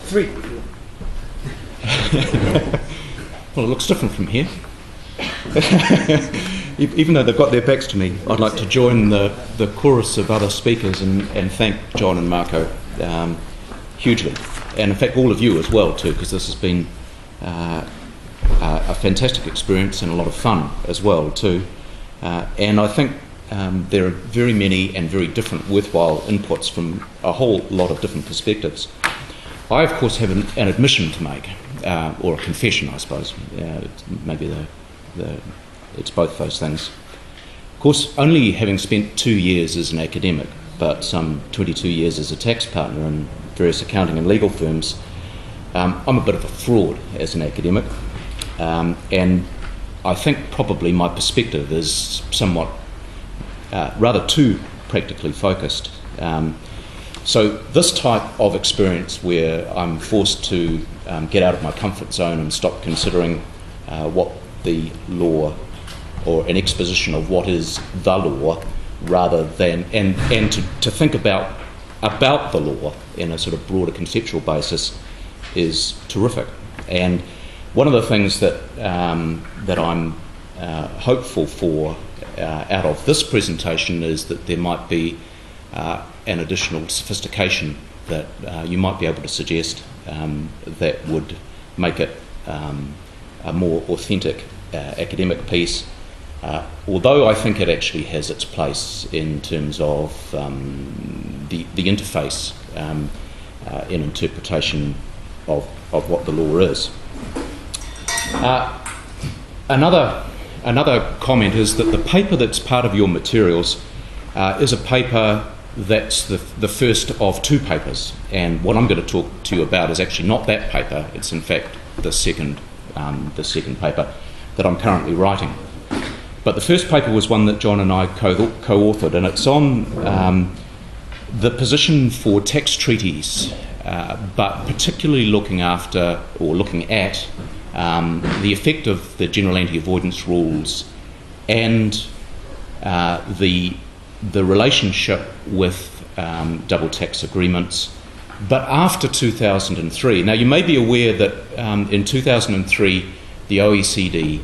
3. Well, it looks different from here. Even though they've got their backs to me, I'd like to join the chorus of other speakers and thank John and Marco hugely. And in fact, all of you as well too, because this has been a fantastic experience and a lot of fun as well too. And I think there are very many and very different worthwhile inputs from a whole lot of different perspectives. I, of course, have an admission to make, or a confession, I suppose. Maybe it's both those things. Of course, only having spent 2 years as an academic, but some 22 years as a tax partner in various accounting and legal firms, I'm a bit of a fraud as an academic. And I think probably my perspective is somewhat rather too practically focused. So this type of experience where I'm forced to get out of my comfort zone and stop considering what the law, or an exposition of what is the law, rather than, and to think about the law in a sort of broader conceptual basis, is terrific. And one of the things that I'm hopeful for out of this presentation is that there might be an additional sophistication that you might be able to suggest that would make it a more authentic academic piece, although I think it actually has its place in terms of the interface in interpretation of what the law is. Another comment is that the paper that's part of your materials is a paper that's the first of 2 papers, and what I'm going to talk to you about is actually not that paper. It's in fact the second paper that I'm currently writing. But the first paper was one that John and I co-authored, and it's on the position for tax treaties, but particularly looking at the effect of the general anti-avoidance rules and the relationship with double tax agreements, but after 2003. Now, you may be aware that in 2003 the OECD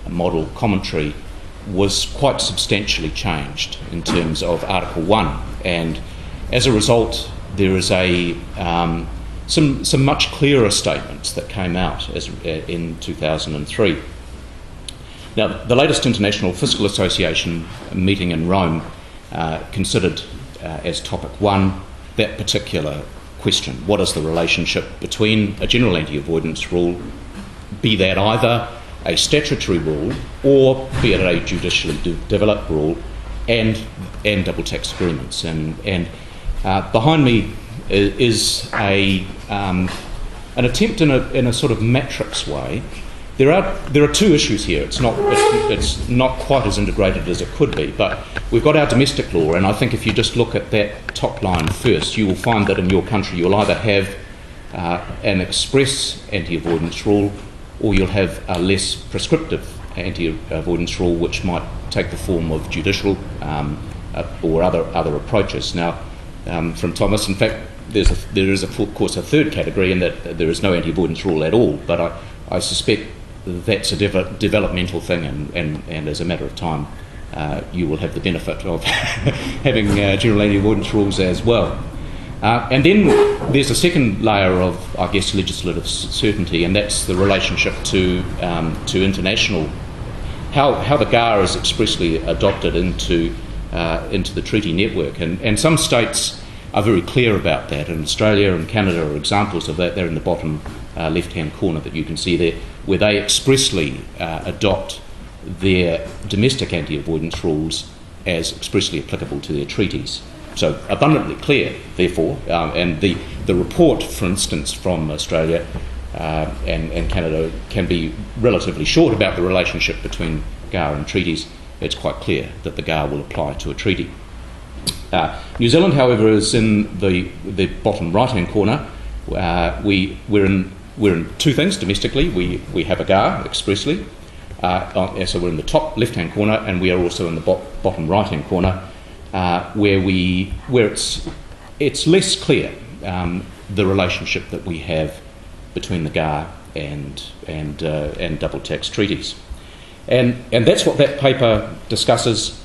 model commentary was quite substantially changed in terms of Article 1, and as a result there is some much clearer statements that came out in 2003. Now, the latest International Fiscal Association meeting in Rome considered as topic 1 that particular question: what is the relationship between a general anti-avoidance rule, be that either a statutory rule or be it a judicially developed rule, and double tax agreements? And behind me is an attempt in a sort of matrix way. There are 2 issues here. It's not quite as integrated as it could be, but we've got our domestic law, and I think if you just look at that top line first, you will find that in your country you'll either have an express anti-avoidance rule, or you'll have a less prescriptive anti-avoidance rule, which might take the form of judicial or other approaches. Now, from Thomas, in fact, there is of course a third category in that there is no anti-avoidance rule at all, but I suspect that's a developmental thing, and as a matter of time you will have the benefit of having general anti-avoidance rules as well. And then there's a second layer of, I guess, legislative certainty, and that's the relationship to international, how the GAR is expressly adopted into the treaty network, and some states are very clear about that, and Australia and Canada are examples of that. They're in the bottom left-hand corner that you can see there, where they expressly adopt their domestic anti-avoidance rules as expressly applicable to their treaties. So abundantly clear, therefore, and the report, for instance, from Australia and Canada can be relatively short about the relationship between GAR and treaties. It's quite clear that the GAR will apply to a treaty. New Zealand, however, is in the bottom right-hand corner. We're in 2 things domestically. We have a GAR expressly, so we're in the top left-hand corner, and we are also in the bottom right-hand corner, where it's less clear. the relationship that we have between the GAR and double tax treaties. And that's what that paper discusses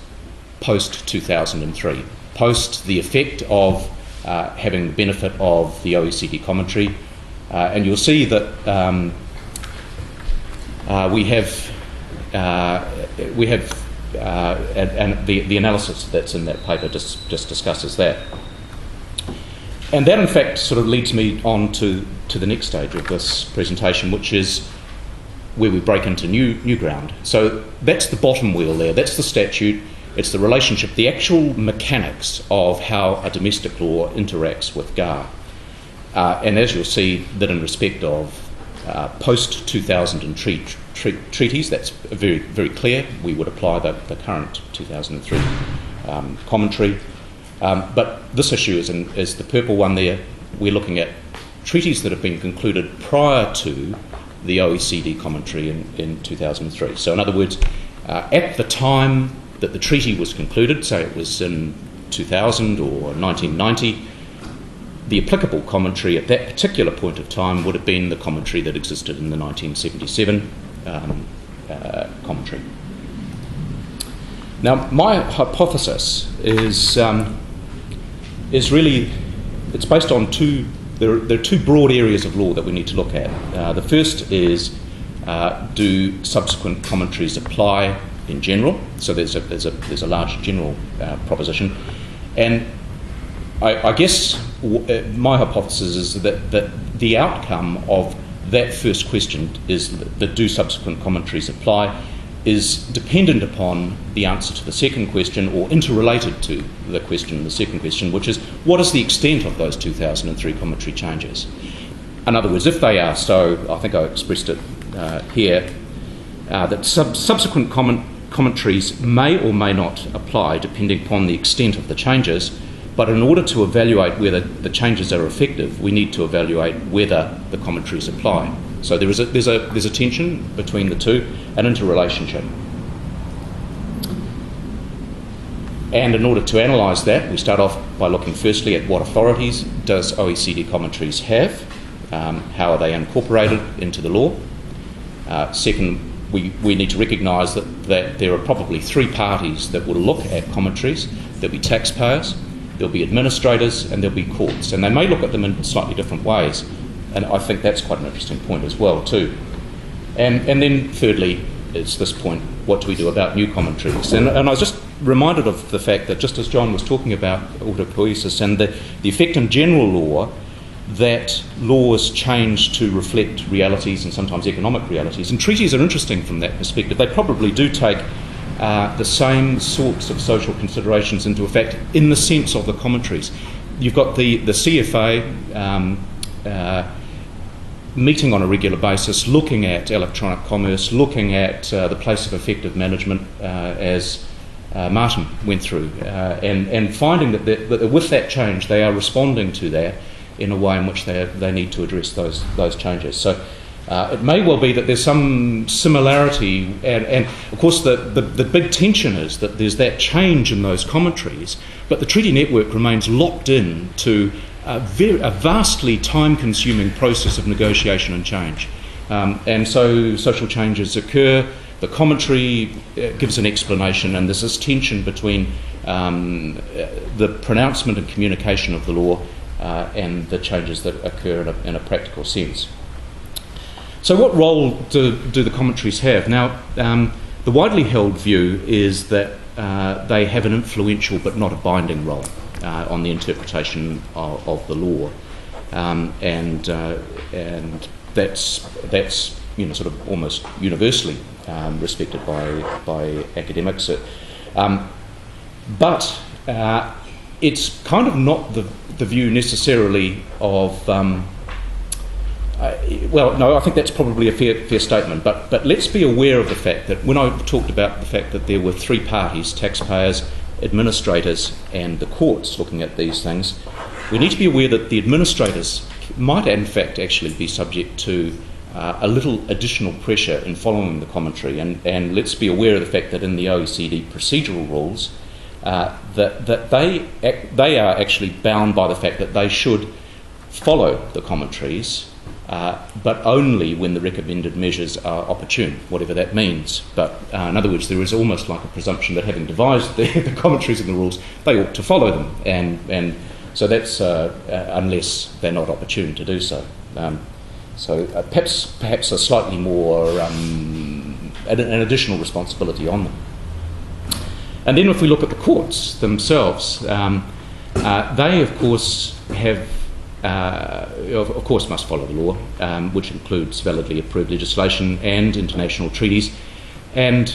post-2003, post the effect of having the benefit of the OECD commentary. And you'll see that we have the analysis that's in that paper just discusses that. And that, in fact, sort of leads me on to the next stage of this presentation, which is where we break into new ground. So that's the bottom wheel there. That's the statute. It's the relationship, the actual mechanics of how a domestic law interacts with GAR. And as you'll see, that in respect of post-2003 treaties, that's very, very clear. We would apply the current 2003 commentary. But this issue is the purple one there. We're looking at treaties that have been concluded prior to the OECD commentary in 2003. So in other words, at the time that the treaty was concluded, say it was in 2000 or 1990, the applicable commentary at that particular point of time would have been the commentary that existed in the 1977 commentary. Now, my hypothesis is really, it's based on there are two broad areas of law that we need to look at. The first is, do subsequent commentaries apply in general? So there's a large general proposition, and I guess my hypothesis is that the outcome of that first question is that do subsequent commentaries apply is dependent upon the answer to the second question, or interrelated to the second question, which is what is the extent of those 2003 commentary changes? In other words, if they are so, I think I expressed it here, that subsequent commentaries may or may not apply depending upon the extent of the changes, but in order to evaluate whether the changes are effective, we need to evaluate whether the commentaries apply. So there's a tension between the two, an interrelationship. And in order to analyse that, we start off by looking firstly at what authorities does OECD commentaries have, how are they incorporated into the law. Second, we need to recognise that there are probably three parties that will look at commentaries. There'll be taxpayers, there'll be administrators, and there'll be courts. And they may look at them in slightly different ways. And I think that's quite an interesting point as well, too. And then thirdly, it's this point, what do we do about new commentaries? And I was just reminded of the fact that, just as John was talking about autopoiesis and the effect in general law, that laws change to reflect realities and sometimes economic realities. And treaties are interesting from that perspective. They probably do take the same sorts of social considerations into effect in the sense of the commentaries. You've got the CFA meeting on a regular basis, looking at electronic commerce, looking at the place of effective management as Martin went through, and finding that with that change they are responding to that in a way in which they need to address those changes. So it may well be that there's some similarity, and of course the big tension is that there's that change in those commentaries, but the treaty network remains locked in to a vastly time-consuming process of negotiation and change. And so social changes occur, the commentary gives an explanation, and there's this tension between the pronouncement and communication of the law and the changes that occur in a practical sense. So what role do the commentaries have? Now, the widely held view is that they have an influential but not a binding role on the interpretation of the law, and that's sort of almost universally respected by academics. But it's kind of not the view necessarily of I think that's probably a fair statement, but let's be aware of the fact that when I talked about the fact that there were three parties, taxpayers, administrators and the courts looking at these things, we need to be aware that the administrators might in fact actually be subject to a little additional pressure in following the commentary, and let's be aware of the fact that in the OECD procedural rules that they are actually bound by the fact that they should follow the commentaries, but only when the recommended measures are opportune, whatever that means. But in other words, there is almost like a presumption that having devised the commentaries and the rules, they ought to follow them, and so that's unless they're not opportune to do so. Perhaps a slightly more an additional responsibility on them. And then if we look at the courts themselves, they of course have of course must follow the law, which includes validly approved legislation and international treaties. And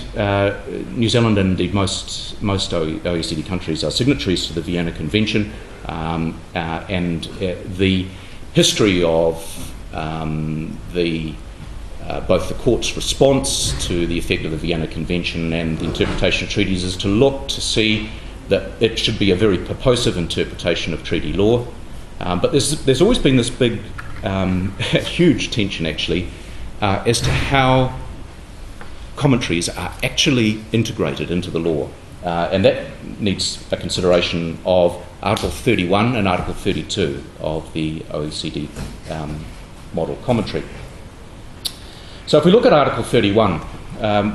New Zealand and indeed most OECD countries are signatories to the Vienna Convention, and the history of both the court's response to the effect of the Vienna Convention and the interpretation of treaties is to look to see that it should be a very purposive interpretation of treaty law. But there's always been this big, huge tension actually as to how commentaries are actually integrated into the law. And that needs a consideration of Article 31 and Article 32 of the OECD model commentary. So if we look at Article 31,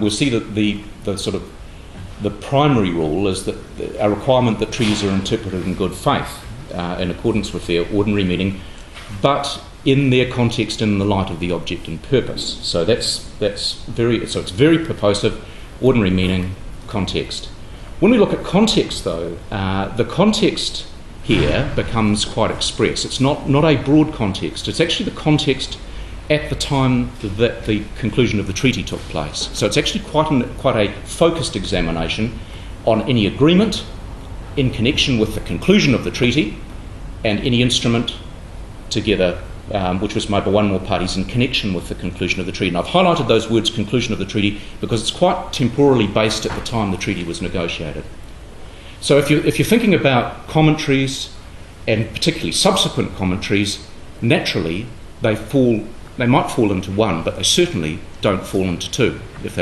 we'll see that the primary rule is that a requirement that treaties are interpreted in good faith in accordance with their ordinary meaning, but in their context and in the light of the object and purpose. So it's very purposive, ordinary meaning, context. When we look at context, though, the context here becomes quite express. It's not a broad context. It's actually the context at the time that the conclusion of the treaty took place. So it's actually quite a focused examination on any agreement in connection with the conclusion of the treaty and any instrument together which was made by one or more parties in connection with the conclusion of the treaty. And I've highlighted those words, conclusion of the treaty, because it's quite temporally based at the time the treaty was negotiated. So if you're thinking about commentaries, and particularly subsequent commentaries, naturally they might fall into one, but they certainly don't fall into two, because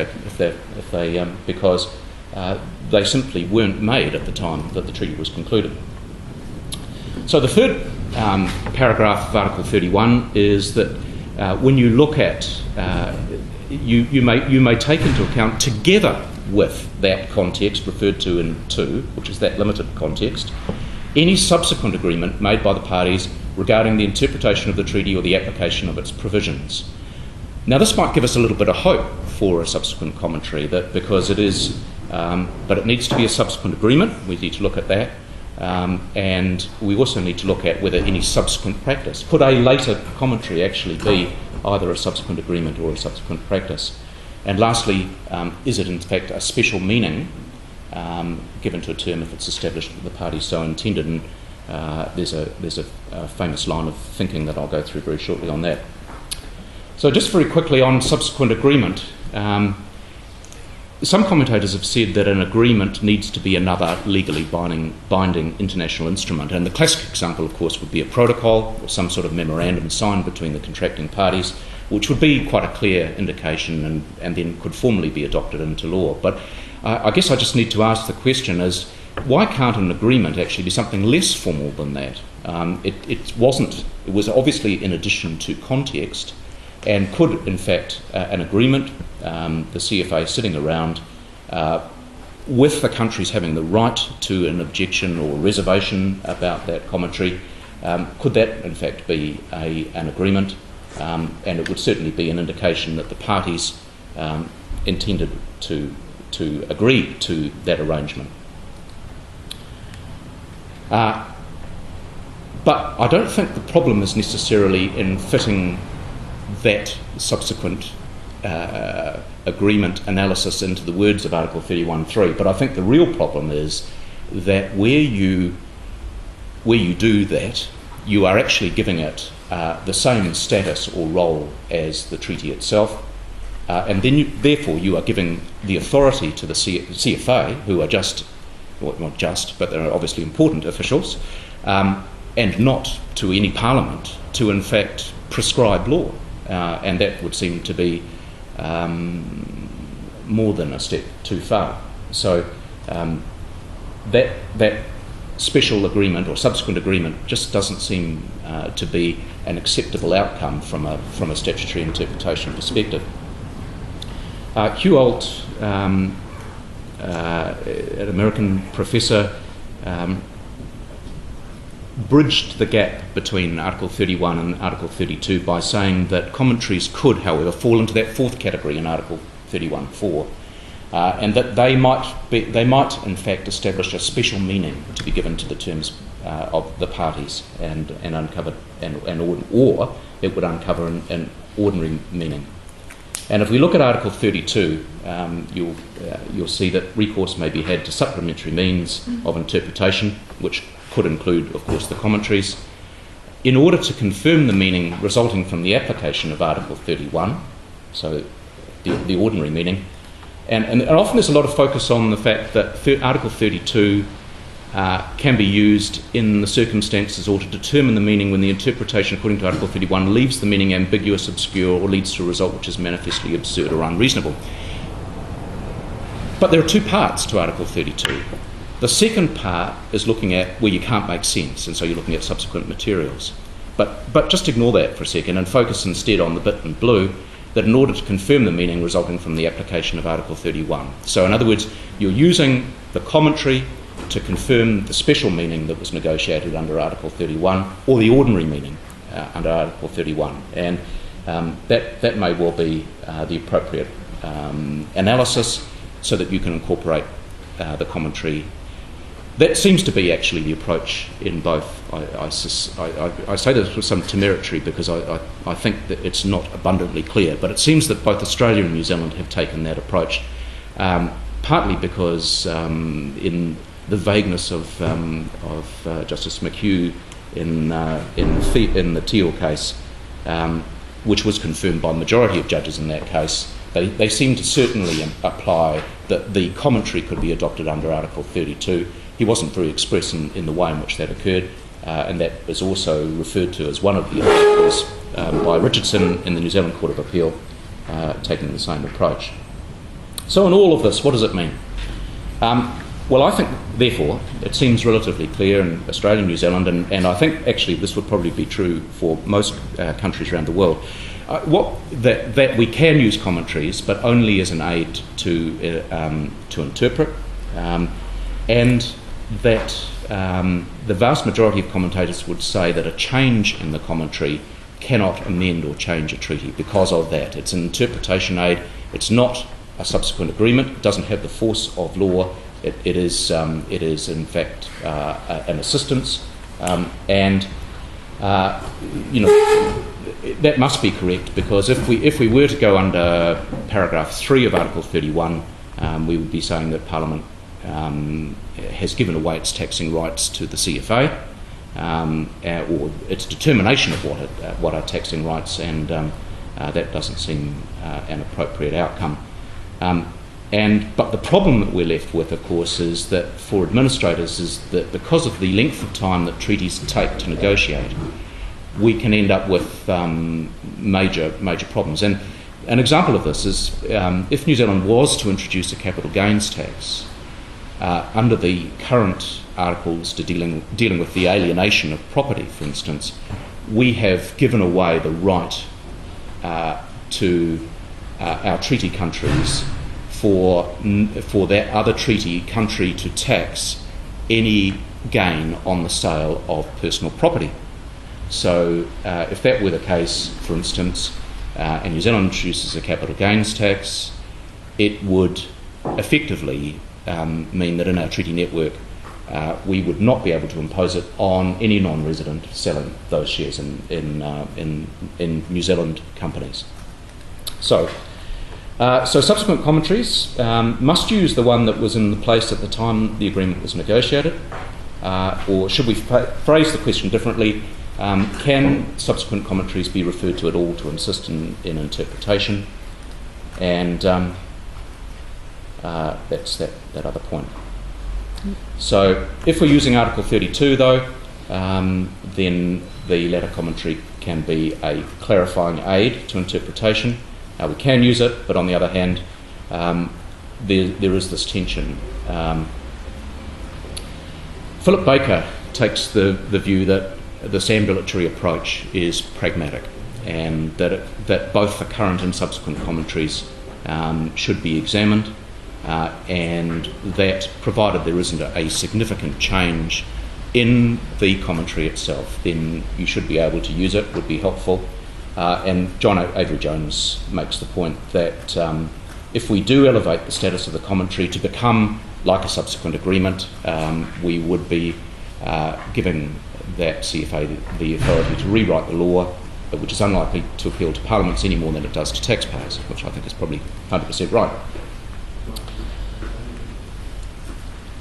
they simply weren't made at the time that the treaty was concluded. So the third paragraph of Article 31 is that when you look at, you may take into account, together with that context referred to in 2, which is that limited context, any subsequent agreement made by the parties regarding the interpretation of the treaty or the application of its provisions. Now this might give us a little bit of hope for a subsequent commentary, that because it is, but it needs to be a subsequent agreement. We need to look at that. And we also need to look at whether any subsequent practice. Could a later commentary actually be either a subsequent agreement or a subsequent practice? And lastly, is it in fact a special meaning given to a term if it's established that the party so intended? And there's a famous line of thinking that I'll go through very shortly on that. So just very quickly on subsequent agreement, some commentators have said that an agreement needs to be another legally binding international instrument, and the classic example, of course, would be a protocol or some sort of memorandum signed between the contracting parties, which would be quite a clear indication and then could formally be adopted into law. But I guess I just need to ask the question is, why can't an agreement actually be something less formal than that? It was obviously in addition to context, and could, in fact, an agreement, the CFA sitting around, with the countries having the right to an objection or reservation about that commentary, could that, in fact, be an agreement? And it would certainly be an indication that the parties intended to agree to that arrangement. But I don't think the problem is necessarily in fitting that subsequent agreement analysis into the words of Article 31.3, but I think the real problem is that where you do that, you are actually giving it the same status or role as the treaty itself, and then therefore you are giving the authority to the CFA, who are not just, but they're obviously important officials, and not to any parliament to in fact prescribe law. And that would seem to be more than a step too far. So that special agreement or subsequent agreement just doesn't seem to be an acceptable outcome from a statutory interpretation perspective. Hugh Alt, an American professor, bridged the gap between Article 31 and Article 32 by saying that commentaries could, however, fall into that fourth category in Article 31.4, and that they might in fact establish a special meaning to be given to the terms of the parties or it would uncover an ordinary meaning. And if we look at Article 32, you'll see that recourse may be had to supplementary means of interpretation, which could include, of course, the commentaries, in order to confirm the meaning resulting from the application of Article 31, so the ordinary meaning. And often there's a lot of focus on the fact that Article 32 can be used in the circumstances or to determine the meaning when the interpretation according to Article 31 leaves the meaning ambiguous, obscure, or leads to a result which is manifestly absurd or unreasonable. But there are two parts to Article 32. The second part is looking at where you can't make sense, and so you're looking at subsequent materials. But just ignore that for a second and focus instead on the bit in blue, that in order to confirm the meaning resulting from the application of Article 31. So in other words, you're using the commentary to confirm the special meaning that was negotiated under Article 31 or the ordinary meaning under Article 31. And that may well be the appropriate analysis so that you can incorporate the commentary. That seems to be actually the approach in both. I say this with some temerity because I think that it's not abundantly clear, but it seems that both Australia and New Zealand have taken that approach, partly because in the vagueness of Justice McHugh in the Teal case, which was confirmed by the majority of judges in that case, they seem to certainly apply that the commentary could be adopted under Article 32. He wasn't very express in the way in which that occurred, and that is also referred to as one of the articles by Richardson in the New Zealand Court of Appeal, taking the same approach. So in all of this, what does it mean? Well, I think, therefore, it seems relatively clear in Australia and New Zealand, and I think actually this would probably be true for most countries around the world, that we can use commentaries, but only as an aid to interpret, and that the vast majority of commentators would say that a change in the commentary cannot amend or change a treaty because of that. It's an interpretation aid. It's not a subsequent agreement. It doesn't have the force of law. It is in fact an assistance, and that must be correct, because if we were to go under paragraph 3 of Article 31, we would be saying that Parliament has given away its taxing rights to the CFA, or its determination of what are taxing rights, and that doesn't seem an appropriate outcome. But the problem that we're left with, of course, is that for administrators is that because of the length of time that treaties take to negotiate, we can end up with major problems. And an example of this is if New Zealand was to introduce a capital gains tax under the current articles dealing with the alienation of property, for instance, we have given away the right to our treaty countries for that other treaty country to tax any gain on the sale of personal property. So if that were the case, for instance, and New Zealand introduces a capital gains tax, it would effectively mean that in our treaty network we would not be able to impose it on any non-resident selling those shares in New Zealand companies. So subsequent commentaries must use the one that was in place at the time the agreement was negotiated, or should we phrase the question differently, can subsequent commentaries be referred to at all to assist in interpretation? And that's that other point. So if we're using Article 32 though, then the latter commentary can be a clarifying aid to interpretation. We can use it, but on the other hand, there is this tension. Philip Baker takes the view that this ambulatory approach is pragmatic, and that both the current and subsequent commentaries should be examined, and that provided there isn't a significant change in the commentary itself, then you should be able to use it, would be helpful. And John Avery Jones makes the point that if we do elevate the status of the commentary to become like a subsequent agreement, we would be giving that CFA the authority to rewrite the law, which is unlikely to appeal to parliaments any more than it does to taxpayers, which I think is probably 100% right.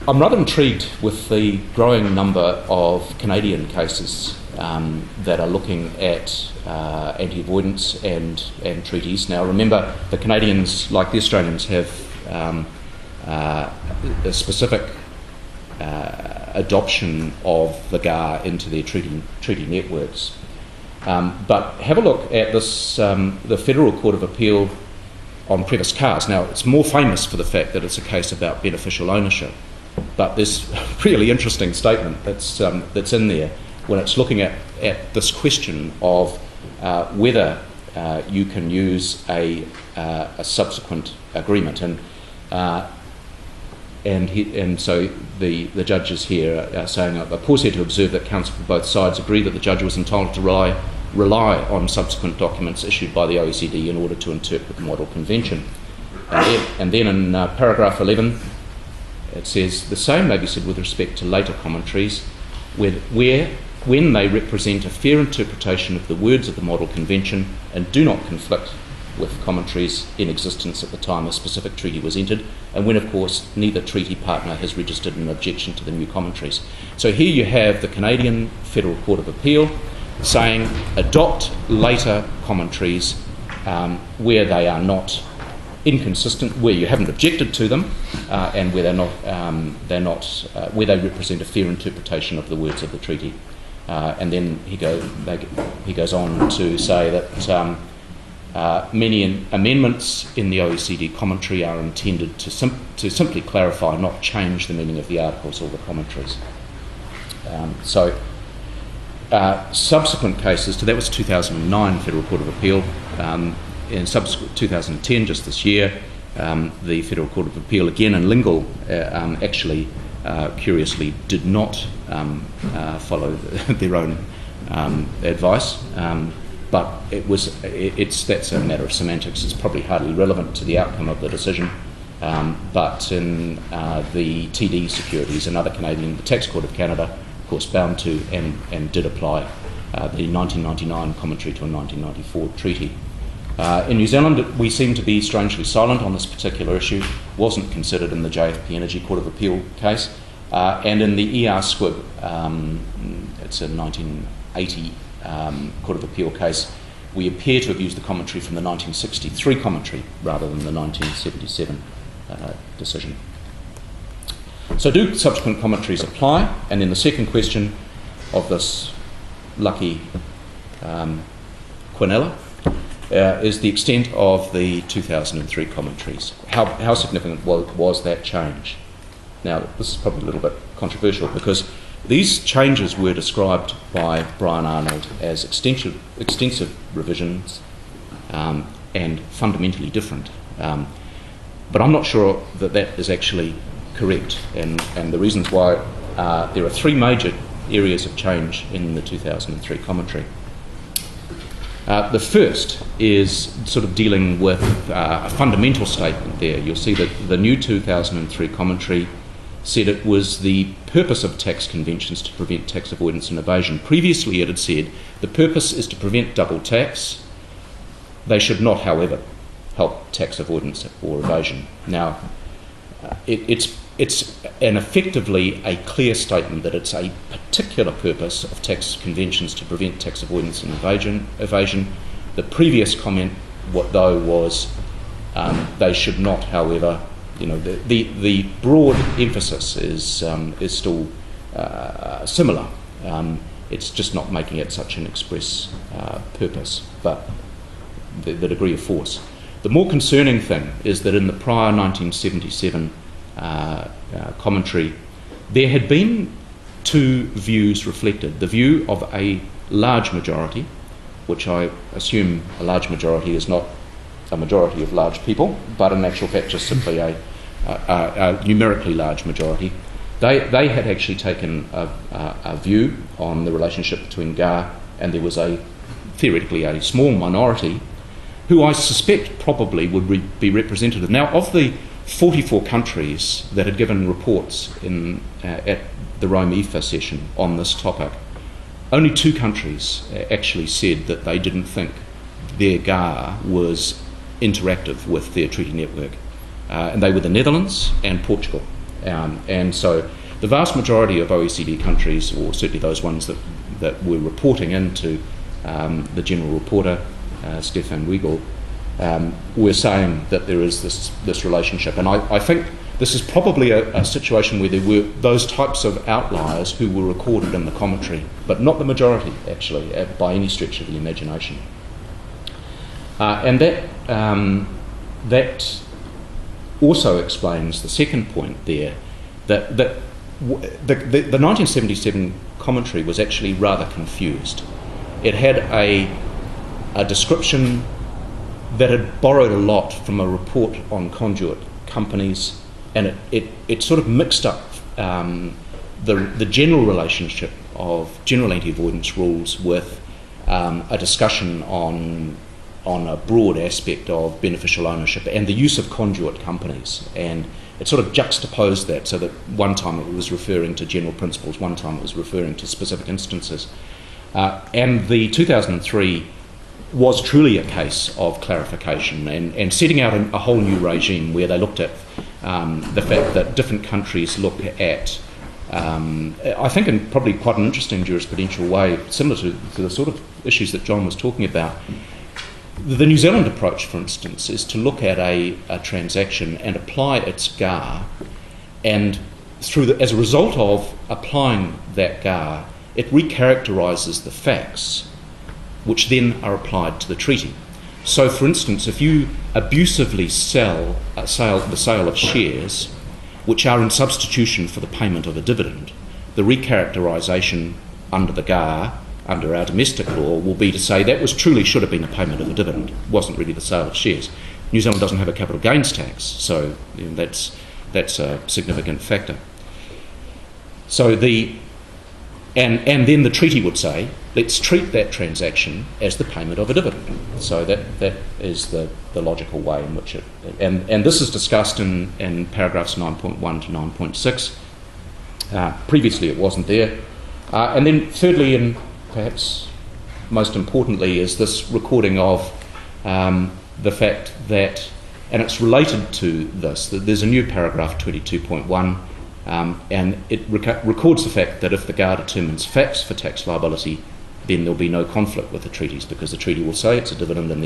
I'm rather intrigued with the growing number of Canadian cases that are looking at anti-avoidance and treaties. Now remember, the Canadians, like the Australians, have a specific adoption of the GAR into their treaty networks. But have a look at this, the Federal Court of Appeal on Previs Cars. Now, it's more famous for the fact that it's a case about beneficial ownership, but there's a really interesting statement that's in there when it's looking at this question of whether you can use a subsequent agreement. And so the judges here are saying, I pause here to observe that counsel for both sides agree that the judge was entitled to rely on subsequent documents issued by the OECD in order to interpret the Model Convention. And then in paragraph 11, it says, the same may be said with respect to later commentaries, when they represent a fair interpretation of the words of the Model Convention and do not conflict with commentaries in existence at the time a specific treaty was entered, and when, of course, neither treaty partner has registered an objection to the new commentaries. So here you have the Canadian Federal Court of Appeal saying adopt later commentaries where they are not inconsistent, where you haven't objected to them, and where where they represent a fair interpretation of the words of the treaty. And then he goes on to say that many amendments in the OECD commentary are intended to simply clarify, not change the meaning of the articles or the commentaries. Subsequent cases to that was 2009 Federal Court of Appeal. In subsequent 2010, just this year, the Federal Court of Appeal again in Lingle actually curiously did not follow their own advice. But that's a matter of semantics. It's probably hardly relevant to the outcome of the decision. But in the TD Securities, another Canadian, the Tax Court of Canada, of course, bound to and did apply the 1999 commentary to a 1994 treaty. In New Zealand, we seem to be strangely silent on this particular issue. Wasn't considered in the JFP Energy Court of Appeal case, and in the ER Squibb, it's a 1980 Court of Appeal case, we appear to have used the commentary from the 1963 commentary rather than the 1977 decision. So do subsequent commentaries apply? And then the second question of this lucky Quinella is the extent of the 2003 commentaries. How significant was that change? Now, this is probably a little bit controversial because these changes were described by Brian Arnold as extensive revisions and fundamentally different. But I'm not sure that that is actually correct, and the reasons why there are three major areas of change in the 2003 commentary. The first is sort of dealing with a fundamental statement there. You'll see that the new 2003 commentary said it was the purpose of tax conventions to prevent tax avoidance and evasion. Previously it had said the purpose is to prevent double tax. They should not, however, help tax avoidance or evasion. Now, it's an effectively a clear statement that it's a particular purpose of tax conventions to prevent tax avoidance and evasion. The previous comment, was they should not, however. The broad emphasis is still similar. It's just not making it such an express purpose, but the degree of force. The more concerning thing is that in the prior 1977 commentary, there had been two views reflected. The view of a large majority, which I assume a large majority is not a majority of large people, but in actual fact just simply a numerically large majority. They had actually taken a view on the relationship between Ga, and there was theoretically a small minority who I suspect probably would be representative. Now, of the 44 countries that had given reports at the Rome IFA session on this topic, only 2 countries actually said that they didn't think their GAR was interactive with their treaty network, and they were the Netherlands and Portugal. And so the vast majority of OECD countries, or certainly those ones that were reporting into the General Reporter, Stefan Wiegel, were saying that there is this relationship. And I think this is probably a situation where there were those types of outliers who were recorded in the commentary, but not the majority, actually, by any stretch of the imagination. And that also explains the second point there, that the 1977 commentary was actually rather confused. It had a description that had borrowed a lot from a report on conduit companies, and it sort of mixed up the general relationship of general anti-avoidance rules with a discussion on a broad aspect of beneficial ownership and the use of conduit companies. And it sort of juxtaposed that, so that one time it was referring to general principles, one time it was referring to specific instances. And the 2003 was truly a case of clarification and setting out a whole new regime where they looked at the fact that different countries look at, I think in probably quite an interesting jurisprudential way, similar to the sort of issues that John was talking about. The New Zealand approach, for instance, is to look at a transaction and apply its GAR, and as a result of applying that GAR, it recharacterises the facts, which then are applied to the treaty. So, for instance, if you abusively sell the sale of shares, which are in substitution for the payment of a dividend, the recharacterisation under the GAR, under our domestic law, will be to say that should have been a payment of a dividend. It wasn't really the sale of shares. New Zealand doesn't have a capital gains tax, so that's a significant factor. So and then the treaty would say, let's treat that transaction as the payment of a dividend. So that is the logical way in which it... And this is discussed in paragraphs 9.1 to 9.6. Previously it wasn't there. And then thirdly, and perhaps most importantly, is this recording of the fact that, and it's related to this, that there's a new paragraph 22.1, and it records the fact that if the GAR determines facts for tax liability, then there'll be no conflict with the treaties, because the treaty will say it's a dividend, and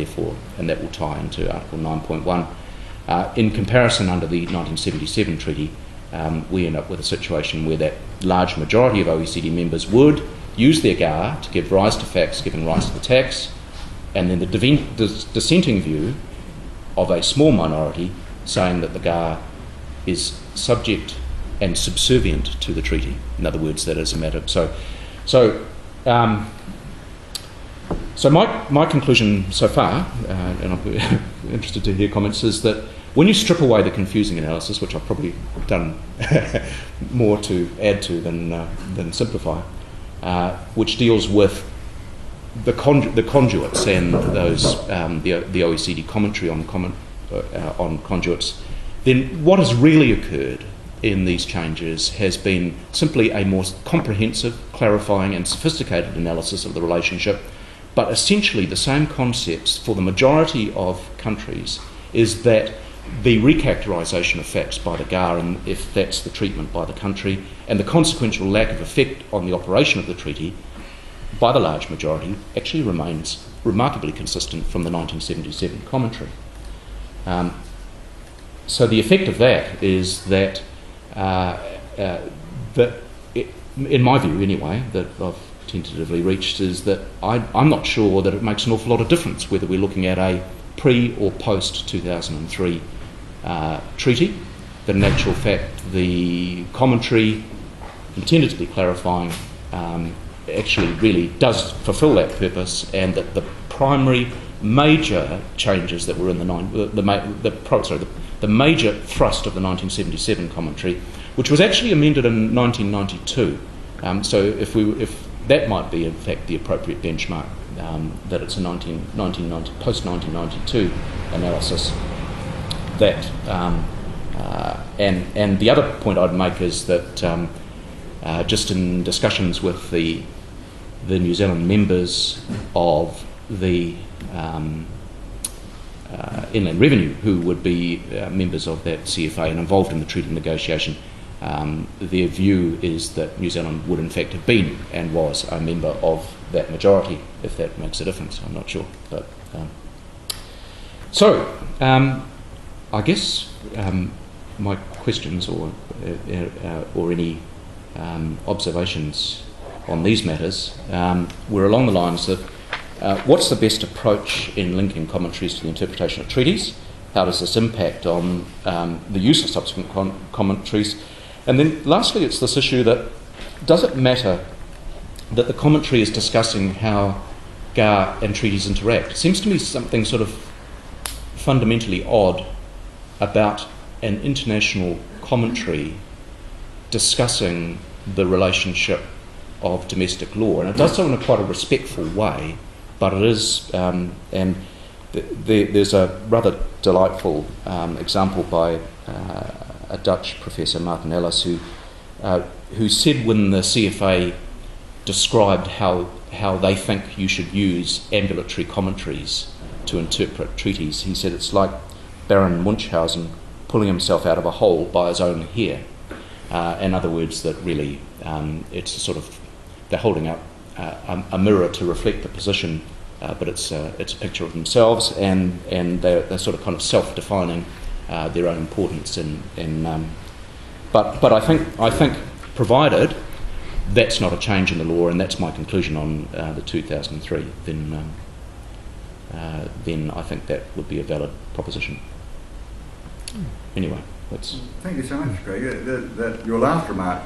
that will tie into Article 9.1. In comparison, under the 1977 treaty, we end up with a situation where that large majority of OECD members would use their GAR to give rise to facts giving rise to the tax, and then the dissenting view of a small minority saying that the GAR is subject and subservient to the treaty. In other words, that is a matter. So my conclusion so far, and I'm interested to hear comments, is that when you strip away the confusing analysis, which I've probably done more to add to than simplify, which deals with the conduits and those the OECD commentary on conduits, then what has really occurred in these changes has been simply a more comprehensive, clarifying and sophisticated analysis of the relationship, but essentially the same concepts for the majority of countries is that the recharacterisation of facts by the GAR, and if that's the treatment by the country, and the consequential lack of effect on the operation of the treaty by the large majority actually remains remarkably consistent from the 1977 commentary. So the effect of that is that, in my view anyway, that I've tentatively reached, is that I'm not sure that it makes an awful lot of difference whether we're looking at a pre or post 2003 treaty. That in actual fact the commentary intended to be clarifying actually really does fulfil that purpose, and that the primary major changes that were in the major thrust of the 1977 commentary, which was actually amended in 1992. So if that might be in fact the appropriate benchmark, that it's a post-1992 analysis. That and the other point I'd make is that just in discussions with the New Zealand members of the Inland Revenue, who would be members of that CFA and involved in the treaty negotiation, their view is that New Zealand would in fact have been and was a member of that majority, if that makes a difference. I'm not sure. But I guess my questions or any observations on these matters were along the lines of what's the best approach in linking commentaries to the interpretation of treaties? How does this impact on the use of subsequent commentaries? And then lastly, it's this issue that does it matter that the commentary is discussing how GAR and treaties interact? It seems to me something sort of fundamentally odd about an international commentary discussing the relationship of domestic law, and it does so in quite a respectful way, but it is, there's a rather delightful example by a Dutch professor, Martin Ellis, who said when the CFA described how they think you should use ambulatory commentaries to interpret treaties, he said it's like Baron Munchausen pulling himself out of a hole by his own hair. In other words, that really it's a sort of, they're holding up a mirror to reflect the position, but it's a picture of themselves, and they're sort of kind of self-defining their own importance. But I think provided that's not a change in the law, and that's my conclusion on the 2003, then I think that would be a valid proposition. Anyway, that's... Thank you so much, Craig. That your last remark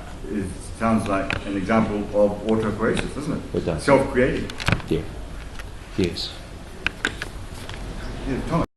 sounds like an example of autopoiesis, doesn't it? It does. Self-creating. Yeah. Yes. Yeah, Thomas.